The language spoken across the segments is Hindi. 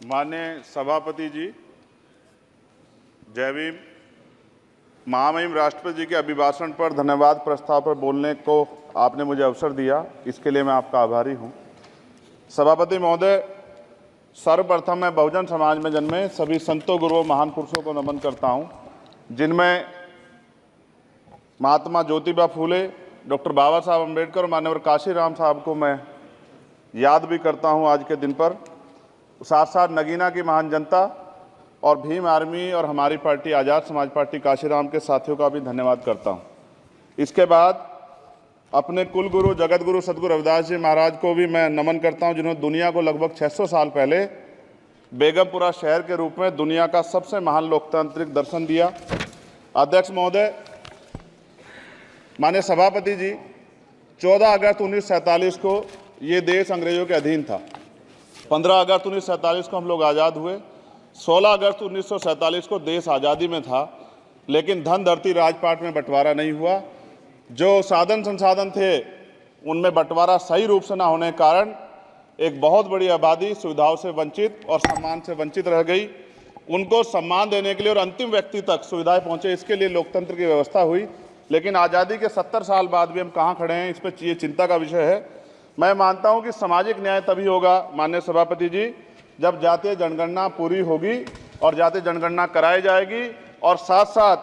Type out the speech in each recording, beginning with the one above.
माननीय सभापति जी, जय भीम। महामहिम राष्ट्रपति जी के अभिभाषण पर धन्यवाद प्रस्ताव पर बोलने को आपने मुझे अवसर दिया, इसके लिए मैं आपका आभारी हूं। सभापति महोदय, सर्वप्रथम मैं बहुजन समाज में जन्मे सभी संतों, गुरुओं, महान पुरुषों को नमन करता हूं, जिनमें महात्मा ज्योतिबा फूले, डॉक्टर बाबा साहब अम्बेडकर और मान्यवर काशीराम साहब को मैं याद भी करता हूं आज के दिन पर। साथ साथ नगीना की महान जनता और भीम आर्मी और हमारी पार्टी आज़ाद समाज पार्टी काशीराम के साथियों का भी धन्यवाद करता हूं। इसके बाद अपने कुल गुरु जगत गुरु सदगुरु रविदास जी महाराज को भी मैं नमन करता हूं, जिन्होंने दुनिया को लगभग 600 साल पहले बेगमपुरा शहर के रूप में दुनिया का सबसे महान लोकतांत्रिक दर्शन दिया। अध्यक्ष महोदय, माननीय सभापति जी, 14 अगस्त 1947 को ये देश अंग्रेजों के अधीन था। 15 अगस्त 1947 को हम लोग आज़ाद हुए। 16 अगस्त 1947 को देश आज़ादी में था, लेकिन धन धरती राजपाट में बंटवारा नहीं हुआ। जो साधन संसाधन थे उनमें बंटवारा सही रूप से न होने के कारण एक बहुत बड़ी आबादी सुविधाओं से वंचित और सम्मान से वंचित रह गई। उनको सम्मान देने के लिए और अंतिम व्यक्ति तक सुविधाएं पहुंचे, इसके लिए लोकतंत्र की व्यवस्था हुई। लेकिन आज़ादी के 70 साल बाद भी हम कहाँ खड़े हैं, इस पर ये चिंता का विषय है। मैं मानता हूं कि सामाजिक न्याय तभी होगा माननीय सभापति जी, जब जातीय जनगणना पूरी होगी और जातीय जनगणना कराई जाएगी और साथ साथ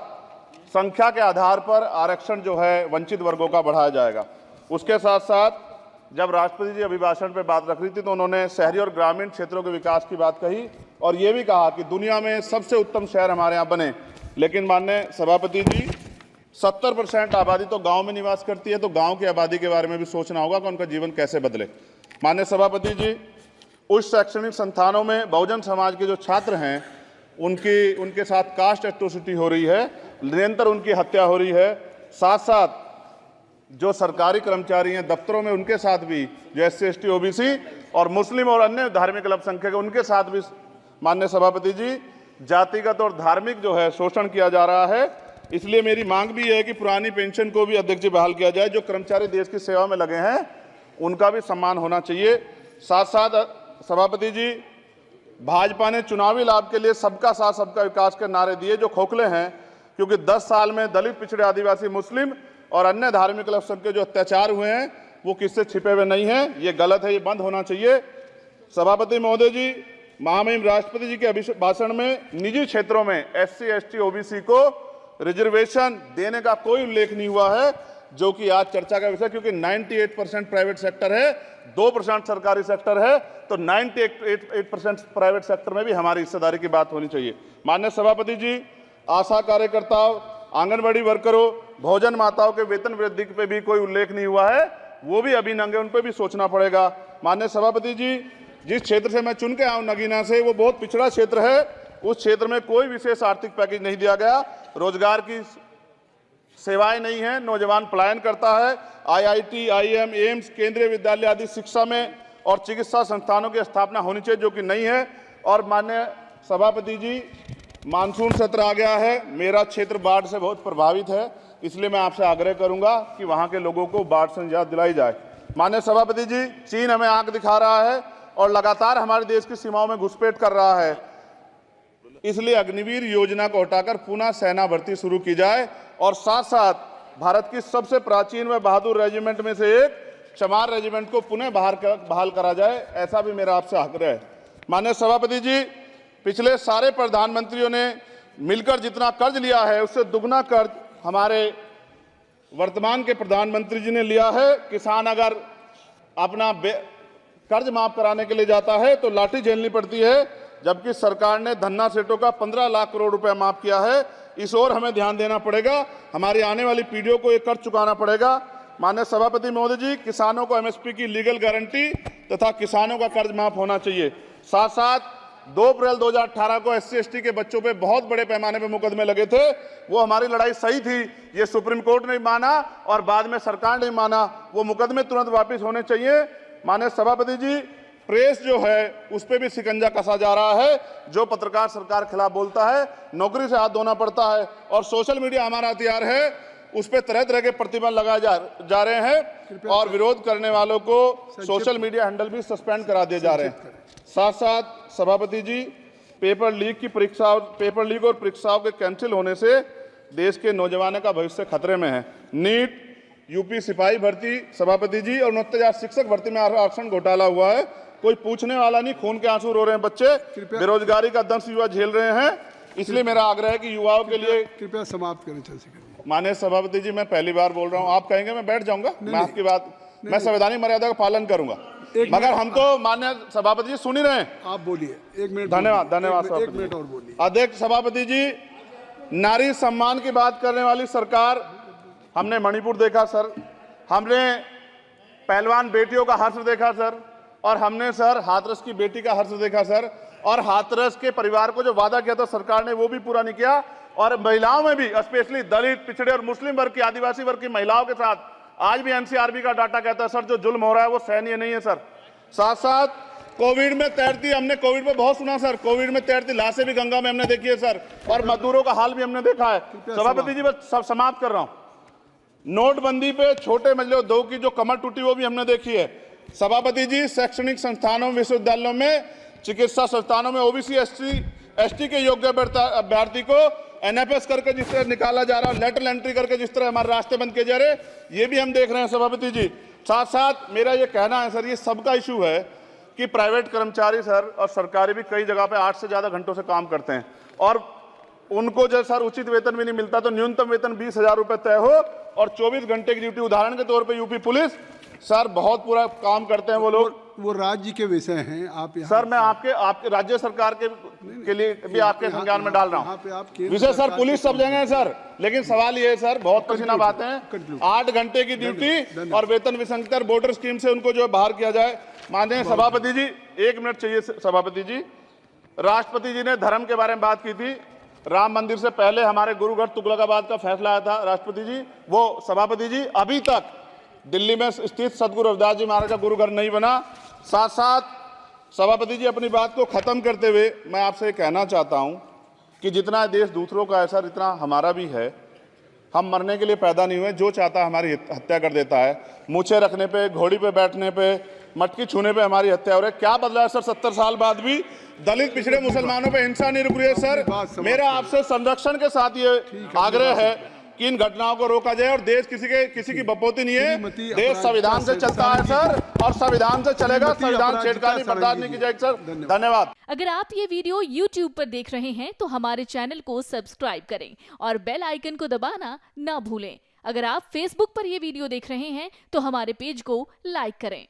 संख्या के आधार पर आरक्षण जो है वंचित वर्गों का बढ़ाया जाएगा। उसके साथ साथ जब राष्ट्रपति जी अभिभाषण पर बात रख रही थी तो उन्होंने शहरी और ग्रामीण क्षेत्रों के विकास की बात कही और ये भी कहा कि दुनिया में सबसे उत्तम शहर हमारे यहाँ बने। लेकिन माननीय सभापति जी, 70% आबादी तो गांव में निवास करती है, तो गांव की आबादी के बारे में भी सोचना होगा कि उनका जीवन कैसे बदले। माननीय सभापति जी, उच्च शैक्षणिक संस्थानों में बहुजन समाज के जो छात्र हैं उनके साथ कास्ट एट्रोसिटी हो रही है, निरंतर उनकी हत्या हो रही है। साथ साथ जो सरकारी कर्मचारी हैं दफ्तरों में, उनके साथ भी जो SC ST OBC और मुस्लिम और अन्य धार्मिक अल्पसंख्यक, उनके साथ भी माननीय सभापति जी जातिगत और धार्मिक जो है शोषण किया जा रहा है। इसलिए मेरी मांग भी है कि पुरानी पेंशन को भी अध्यक्ष जी बहाल किया जाए। जो कर्मचारी देश की सेवा में लगे हैं उनका भी सम्मान होना चाहिए। साथ साथ सभापति जी, भाजपा ने चुनावी लाभ के लिए सबका साथ सबका विकास के नारे दिए, जो खोखले हैं, क्योंकि 10 साल में दलित, पिछड़े, आदिवासी, मुस्लिम और अन्य धार्मिक अल्पसंख्यक जो अत्याचार हुए हैं वो किससे छिपे हुए नहीं हैं। ये गलत है, ये बंद होना चाहिए। सभापति महोदय जी, महामहिम राष्ट्रपति जी के अभिभाषण में निजी क्षेत्रों में SC ST OBC को रिजर्वेशन देने का कोई उल्लेख नहीं हुआ है, जो कि आज चर्चा का विषय, क्योंकि 98% प्राइवेट सेक्टर है, 2% सरकारी सेक्टर है, तो 98% प्राइवेट सेक्टर में भी हमारी हिस्सेदारी की बात होनी चाहिए। माननीय सभापति जी, आशा कार्यकर्ताओं, आंगनबाड़ी वर्करों, भोजन माताओं के वेतन वृद्धि पे भी कोई उल्लेख नहीं हुआ है, वो भी अभी नंगे, उन पर भी सोचना पड़ेगा। माननीय सभापति जी, जिस क्षेत्र से मैं चुन के आया हूं नगीना से, वो बहुत पिछड़ा क्षेत्र है। उस क्षेत्र में कोई विशेष आर्थिक पैकेज नहीं दिया गया, रोजगार की सेवाएं नहीं है, नौजवान पलायन करता है। IIT, IIM, एम्स, केंद्रीय विद्यालय आदि शिक्षा में और चिकित्सा संस्थानों की स्थापना होनी चाहिए, जो कि नहीं है। और माननीय सभापति जी, मानसून सत्र आ गया है, मेरा क्षेत्र बाढ़ से बहुत प्रभावित है, इसलिए मैं आपसे आग्रह करूंगा कि वहां के लोगों को बाढ़ से निजात दिलाई जाए। माननीय सभापति जी, चीन हमें आंख दिखा रहा है और लगातार हमारे देश की सीमाओं में घुसपैठ कर रहा है, इसलिए अग्निवीर योजना को हटाकर पुनः सेना भर्ती शुरू की जाए और साथ साथ भारत की सबसे प्राचीन व बहादुर रेजिमेंट में से एक चमार रेजिमेंट को पुनः बहाल करा जाए, ऐसा भी मेरा आपसे आग्रह है। माननीय सभापति जी, पिछले सारे प्रधानमंत्रियों ने मिलकर जितना कर्ज लिया है उससे दुगना कर्ज हमारे वर्तमान के प्रधानमंत्री जी ने लिया है। किसान अगर अपना कर्ज माफ कराने के लिए जाता है तो लाठी झेलनी पड़ती है, जबकि सरकार ने धन्ना सेठों का 15 लाख करोड़ रुपया माफ किया है। इस ओर हमें ध्यान देना पड़ेगा, हमारी आने वाली पीढ़ियों को ये कर्ज चुकाना पड़ेगा। माननीय सभापति महोदय जी, किसानों को MSP की लीगल गारंटी तथा किसानों का कर्ज माफ होना चाहिए। साथ साथ 2 अप्रैल 2018 को SC ST के बच्चों पे बहुत बड़े पैमाने पे मुकदमे लगे थे, वो हमारी लड़ाई सही थी, ये सुप्रीम कोर्ट ने माना और बाद में सरकार ने माना, वो मुकदमे तुरंत वापस होने चाहिए। माननीय सभापति जी, प्रेस जो है उस पर भी शिकंजा कसा जा रहा है, जो पत्रकार सरकार खिलाफ बोलता है नौकरी से हाथ धोना पड़ता है। और सोशल मीडिया हमारा हथियार है, उस पर तरह तरह के प्रतिबंध लगाए जा रहे हैं और विरोध करने वालों को सोशल मीडिया हैंडल भी सस्पेंड करा दिए जा रहे हैं। साथ साथ सभापति जी, पेपर लीक और परीक्षाओं के कैंसिल होने से देश के नौजवानों का भविष्य खतरे में है। नीट, यूपी सिपाही भर्ती सभापति जी और 69,000 शिक्षक भर्ती में आरक्षण घोटाला हुआ है, कोई पूछने वाला नहीं, खून के आंसू रो रहे हैं बच्चे, बेरोजगारी का दंश युवा झेल रहे हैं। इसलिए मेरा आग्रह है कि युवाओं के लिए कृपया समाप्त करें चंद्रशेखर। माननीय सभापति जी, मैं पहली बार बोल रहा हूं, आप कहेंगे मैं बैठ जाऊंगा, मैं आपकी बात, मैं संवैधानिक मर्यादा का पालन करूंगा, मगर हम तो माननीय सभापति जी सुन ही रहे हैं। आप बोलिए, 1 मिनट। धन्यवाद। एक मिनट और बोलिए। अध्यक्ष सभापति जी, नारी सम्मान की बात करने वाली सरकार, हमने मणिपुर देखा सर, हमने पहलवान बेटियों का हर्ष देखा सर, और हमने सर हाथरस की बेटी का हर्ष देखा सर, और हाथरस के परिवार को जो वादा किया था सरकार ने वो भी पूरा नहीं किया। और महिलाओं में भी, स्पेशली दलित, पिछड़े और मुस्लिम वर्ग की, आदिवासी वर्ग की महिलाओं के साथ आज भी एनसीआरबी का डाटा कहता है सर जो जुल्म हो रहा है वो सहनीय नहीं है सर। साथ साथ कोविड में तैरती, हमने कोविड में बहुत सुना सर, कोविड में तैरती लाशें भी गंगा में हमने देखी है सर, और मजदूरों का हाल भी हमने देखा है। सभापति जी, बस सब समाप्त कर रहा हूं। नोटबंदी पे छोटे मजले उद्योग की जो कमर टूटी वो भी हमने देखी है। सभापति जी, शैक्षणिक संस्थानों, विश्वविद्यालयों में, चिकित्सा संस्थानों में ओबीसी एसटी के योग्य अभ्यर्थी को एनएफएस करके जिस तरह निकाला जा रहा है, लेटरल एंट्री करके जिस तरह हमारे रास्ते बंद किए जा रहे, ये भी हम देख रहे हैं सभापति जी। साथ साथ मेरा ये कहना है सर, ये सबका इशू है कि प्राइवेट कर्मचारी सर और सरकारी भी कई जगह पे 8 से ज्यादा घंटों से काम करते हैं और उनको जो सर उचित वेतन भी नहीं मिलता, तो न्यूनतम वेतन 20,000 रुपए तय हो और 24 घंटे की ड्यूटी। उदाहरण के तौर पे यूपी पुलिस सर बहुत पूरा काम करते हैं वो लोग, वो राज्य के विषय हैं। आप सर मैं आपके राज्य सरकार के लिए भी आपके संज्ञान में डाल रहा हूँ विषय सर। पुलिस सब जगह है सर, लेकिन सवाल ये है सर, बहुत पसीना बातें हैं, 8 घंटे की ड्यूटी और वेतन विसंगति, वोटर स्कीम से उनको जो बाहर किया जाए। माननीय सभापति जी, 1 मिनट चाहिए सभापति जी। राष्ट्रपति जी ने धर्म के बारे में बात की थी, राम मंदिर से पहले हमारे गुरुघर तुगलकाबाद का फैसला आया था राष्ट्रपति जी, वो सभापति जी अभी तक दिल्ली में स्थित सदगुरु रविदास जी महाराज का गुरुघर नहीं बना। साथ साथ सभापति जी, अपनी बात को खत्म करते हुए मैं आपसे कहना चाहता हूं कि जितना देश दूसरों का है सर, इतना हमारा भी है। हम मरने के लिए पैदा नहीं हुए, जो चाहता है हमारी हत्या कर देता है। मूछे रखने पे, घोड़ी पे बैठने पे, मटकी छूने पे हमारी हत्या हो रही है। क्या बदला है सर 70 साल बाद भी? दलित, पिछड़े, मुसलमानों पे हिंसा नहीं रुक रही है सर। मेरा आपसे संरक्षण के साथ ये आग्रह है कि इन घटनाओं को रोका जाए और देश किसी की बपोती नहीं है, देश संविधान से चलता है सर और संविधान से चलेगा। संविधान छेड़खानी बर्दाश्त नहीं की जाएगी सर। धन्यवाद। अगर आप ये वीडियो YouTube पर देख रहे हैं तो हमारे चैनल को सब्सक्राइब करें और बेल आइकन को दबाना ना भूलें। अगर आप Facebook पर ये वीडियो देख रहे हैं तो हमारे पेज को लाइक करें।